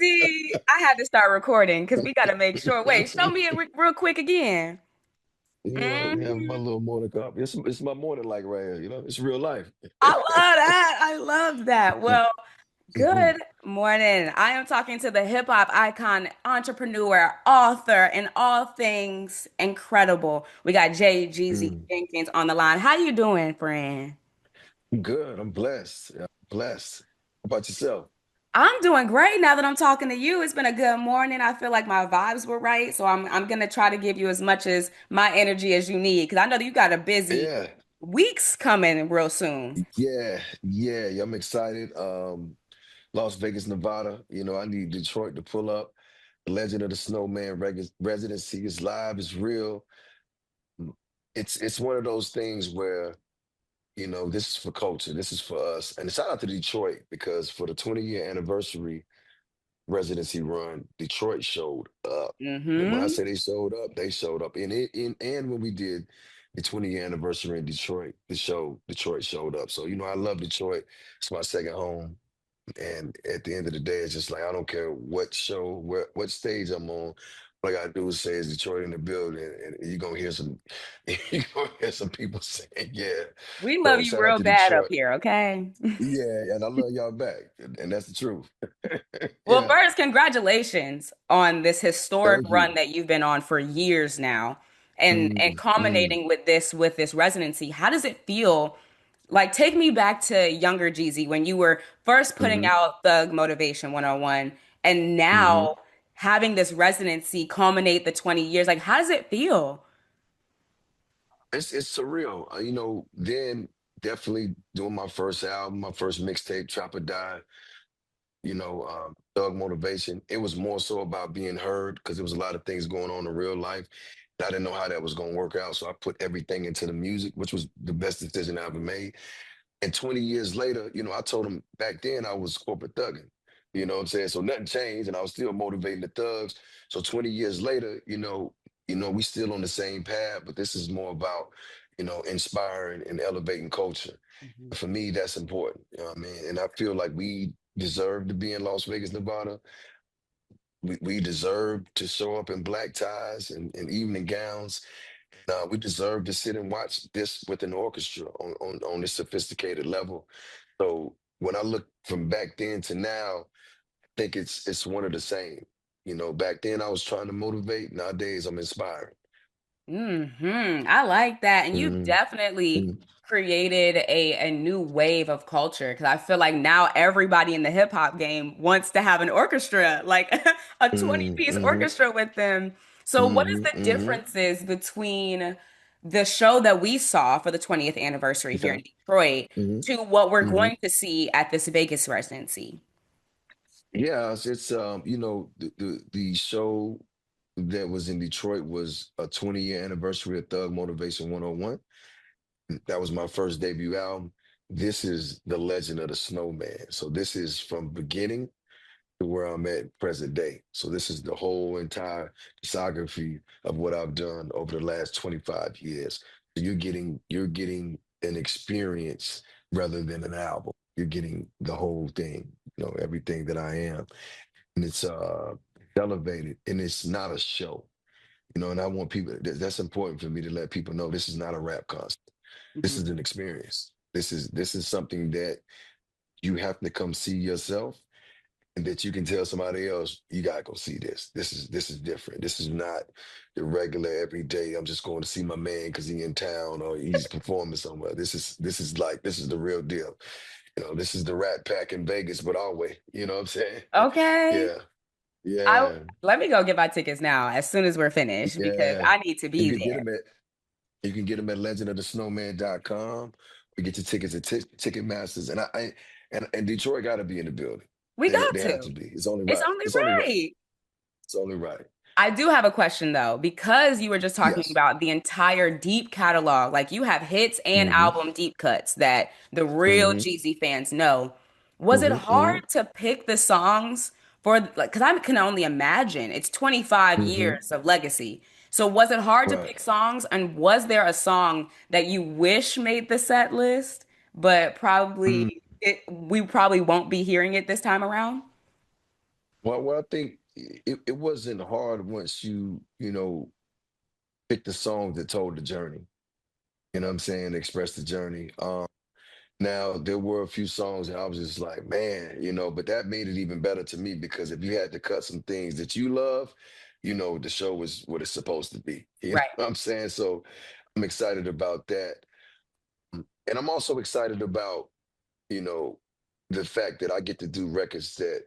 See, I had to start recording because we got to make sure. Wait, show me it real quick again. Have my Mhm. little morning coffee. It's my morning like right here. It's real life. I love that. I love that. Well, good morning. I am talking to the hip hop icon, entrepreneur, author, and all things incredible. We got Jeezy Mm. Jenkins on the line. How you doing, friend? Good. I'm blessed. Yeah, blessed. How about yourself? I'm doing great now that I'm talking to you. It's been a good morning. I feel like my vibes were right, so I'm gonna try to give you as much as my energy as you need because I know that you got a busy Yeah. weeks coming real soon. Yeah. I'm excited. Las Vegas, Nevada. I need Detroit to pull up. The Legend of the Snowman residency is live. It's real. It's one of those things where this is for culture. This is for us. And shout out to Detroit because for the 20-year anniversary residency run, Detroit showed up. And when I Mm-hmm. say they showed up, they showed up. And when we did the 20-year anniversary in Detroit, Detroit showed up. So I love Detroit. It's my second home. And at the end of the day, it's just like I don't care what show, what stage I'm on. All I gotta do is say it's Detroit in the building, and you're gonna hear some you're gonna hear some people saying, yeah. We love So you shout out real to bad up Detroit. here, okay? Yeah, and I love y'all back. And that's the truth. Well, Yeah. first, congratulations on this historic Thank run you. that you've been on for years now. And Mm. culminating with this residency. How does it feel? Like take me back to younger Jeezy when you were first putting Hmm. out Thug Motivation 101 and Hmm. now having this residency culminate the 20 years. Like how does it feel? It's surreal. Then definitely doing my first album, my first mixtape, Trap or Die. Thug Motivation. It was more so about being heard because there was a lot of things going on in real life. I didn't know how that was going to work out, so I put everything into the music, which was the best decision I ever made. And 20 years later, I told him back then I was corporate thugging. You know what I'm saying? So nothing changed, and I was still motivating the thugs. So 20 years later, we still on the same path, but this is more about, inspiring and elevating culture. Mhm. For me, that's important. You know what I mean? And I feel like we deserve to be in Las Vegas, Nevada. We deserve to show up in black ties and evening gowns. We deserve to sit and watch this with an orchestra on this sophisticated level. So when I look from back then to now, I think it's one of the same. Back then I was trying to motivate. Nowadays I'm inspiring. I like that. And you've Mhm. definitely Mhm. created a new wave of culture because I feel like now everybody in the hip hop game wants to have an orchestra, like a 20-piece Mhm. orchestra with them. So what is Mhm. the Mhm. differences between the show that we saw for the 20th anniversary here Okay. in Detroit Mhm. to what we're Mhm. going to see at this Vegas residency? Yeah, it's the show that was in Detroit was a 20-year anniversary of Thug Motivation 101. That was my first debut album. This is the Legend of the Snowman. So this is from beginning to where I'm at present day. So this is the whole entire discography of what I've done over the last 25 years. So you're getting an experience rather than an album. You're getting the whole thing, everything that I am. And it's elevated and it's not a show. And I want people that's important for me to let people know this is not a rap concert. This is Mhm. an experience. This is something that you have to come see yourself and that you can tell somebody else, you gotta go see this. This is different. This is not the regular everyday. I'm just going to see my man because he in town or he's performing somewhere. This is the real deal. This is the Rat Pack in Vegas, but our way. You know what I'm saying? Okay. Yeah, I yeah, let me go get my tickets now as soon as we're finished because yeah. I need to You be can get there. them at you can get them at legendofthesnowman.com. We get your tickets at Ticketmasters, and Detroit got to be in the building. We They got they have to to. be. It's only It's right. only It's only right. right. It's only right. I do have a question though, because you were just talking Yes. about the entire deep catalog. Like you have hits and Hmm. album deep cuts that the real Hmm. Jeezy fans know. Was it Hmm. Hmm. hard to pick the songs for like, because I can only imagine it's 25 Hmm. years of legacy. So was it hard to Right. pick songs? And was there a song that you wish made the set list, but Mm. we probably won't be hearing it this time around? Well, I think it wasn't hard once pick the song that told the journey. You know what I'm saying? Express the journey. Now there were a few songs that I was just like, man, but that made it even better to me because if you had to cut some things that you love, the show was what it's supposed to be. You know Right. what I'm saying? So I'm excited about that. And I'm also excited about, you know, the fact that I get to do records that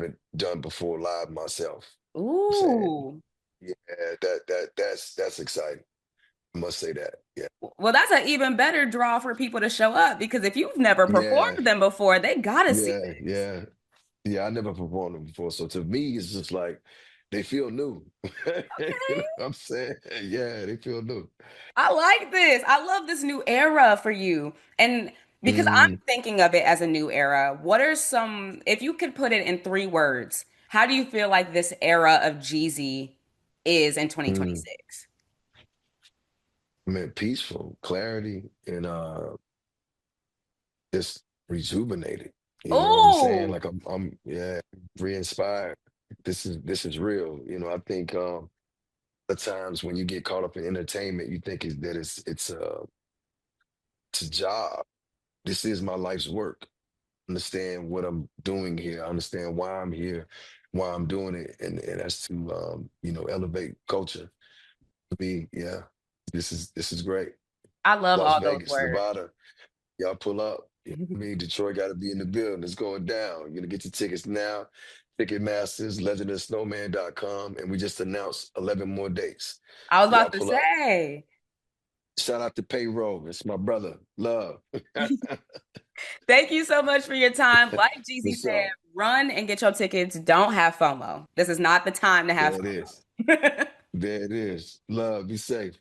I've done before live myself. I'm saying, Ooh. yeah, that's exciting. I must say that. Yeah. Well, that's an even better draw for people to show up because if you've never Yeah. performed them before, they gotta see Yeah. this. Yeah. Yeah. I never performed them before. So to me, it's just like they feel new. You know what I'm saying? Yeah, they feel new. I like this. I love this new era for you. And because I'm Mm, thinking of it as a new era, what are some, if you could put it in 3 words, how do you feel like this era of Jeezy is in mm. 2026? I mean, peaceful, clarity, and just rejuvenated. You know what I'm saying? Oh, Like yeah, re-inspired. This is real. I think the times when you get caught up in entertainment, you think that it's a job. This is my life's work. Understand what I'm doing here. I understand why I'm here, why I'm doing it, and that's to elevate culture. To me, yeah, this is great. I love Las all those Vegas, words. Nevada. Y'all pull up. You know what I mean? Detroit got to be in the building. It's going down. You're going to get your tickets now. Ticketmasters, legendandsnowman.com. And we just announced 11 more dates. I was Y'all about to pull up. say, Shout out to Payroll. It's my brother. Love. thank you so much for your time. Like Jeezy For said, sure. run and get your tickets. Don't have FOMO. This is not the time to have There it is. FOMO. There it is. Love. Be safe.